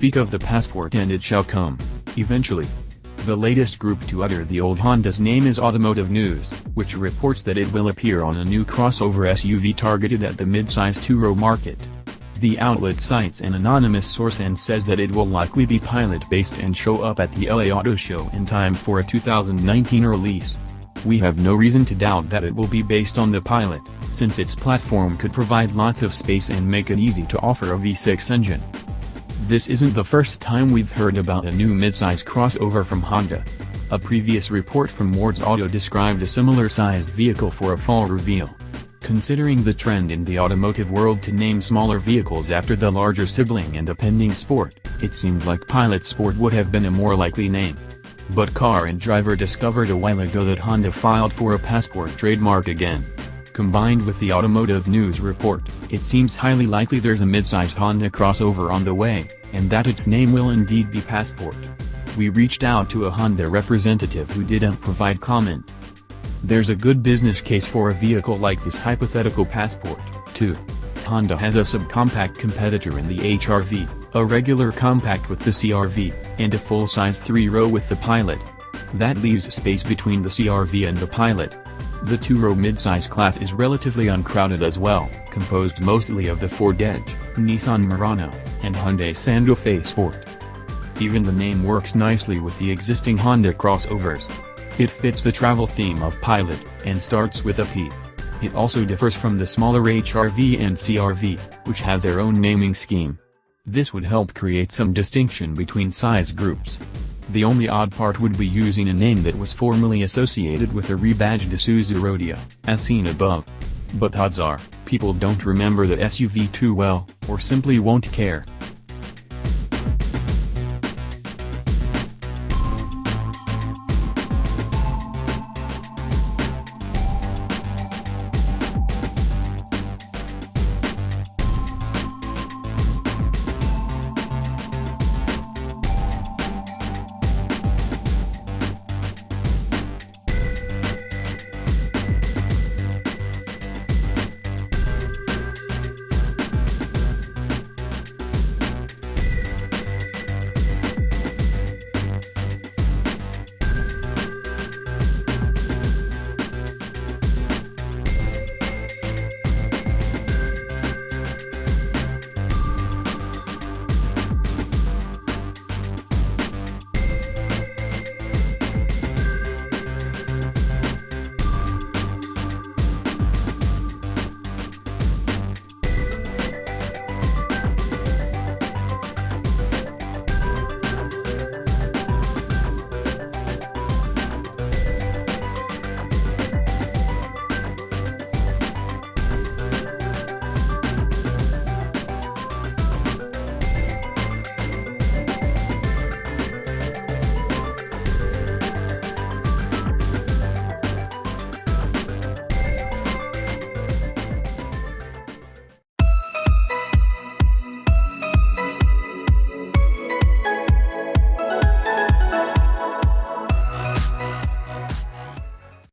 speak of the Passport and it shall come, eventually. The latest group to utter the old Honda's name is Automotive News, which reports that it will appear on a new crossover SUV targeted at the midsize two-row market. The outlet cites an anonymous source and says that it will likely be pilot-based and show up at the LA Auto Show in time for a 2019 release. We have no reason to doubt that it will be based on the Pilot, since its platform could provide lots of space and make it easy to offer a V6 engine. This isn't the first time we've heard about a new midsize crossover from Honda. A previous report from Ward's Auto described a similar-sized vehicle for a fall reveal. Considering the trend in the automotive world to name smaller vehicles after the larger sibling and a pending Sport, it seemed like Pilot Sport would have been a more likely name. But Car and Driver discovered a while ago that Honda filed for a Passport trademark again. Combined with the Automotive News report, it seems highly likely there's a midsize Honda crossover on the way, and that its name will indeed be Passport. We reached out to a Honda representative who didn't provide comment. There's a good business case for a vehicle like this hypothetical Passport, too. Honda has a subcompact competitor in the HR-V, a regular compact with the CR-V, and a full-size three-row with the Pilot. That leaves space between the CR-V and the Pilot. The two-row midsize class is relatively uncrowded as well, composed mostly of the Ford Edge, Nissan Murano, and Hyundai Santa Fe Sport. Even the name works nicely with the existing Honda crossovers. It fits the travel theme of Pilot, and starts with a P. It also differs from the smaller HR-V and CR-V, which have their own naming scheme. This would help create some distinction between size groups. The only odd part would be using a name that was formerly associated with a rebadged Isuzu Rodeo, as seen above. But odds are, people don't remember the SUV too well, or simply won't care.